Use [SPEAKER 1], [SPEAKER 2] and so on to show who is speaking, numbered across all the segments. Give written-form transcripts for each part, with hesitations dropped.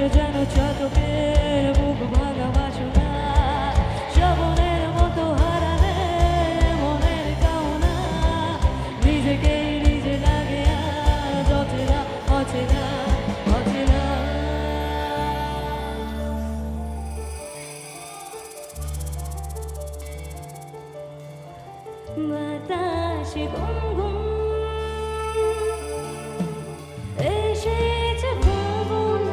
[SPEAKER 1] ভাসে যেন চাতকের বুক ভাঙা বাসনা, শ্রাবণের মতো হারালে মনের কামনা, নিজেকেই নিজে লাগে আজ অচেনা অচেনা অচেনা। বাতাসে গুনগুন এসেছে ফাগুন,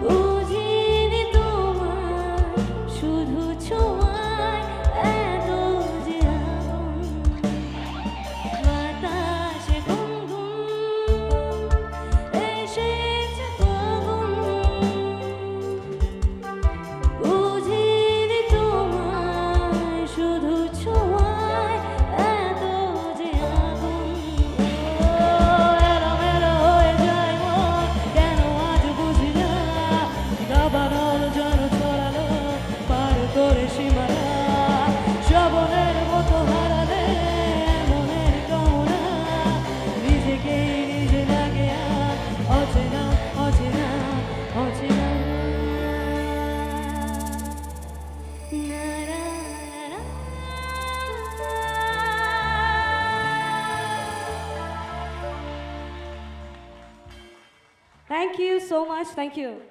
[SPEAKER 1] বুঝিনি তোমার শুধু ছোঁয়ায় এত যে আগুন। বাতাসে গুনগুন এসেছে ফাগুন, বুঝিনি তোমার শুধু ছোঁয়ায় এত যে আগুন। এলোমেলো হয়ে যায় মন, কেন আজ বুঝি না, দাবানল যেন ছড়ালো পার করে সীমানা, শ্রাবণের মতো হারালে মনের কামনা, নিজেকেই নিজে লাগে আজ অচেনা অচেনা অচেনা। Thank you so much. Thank you.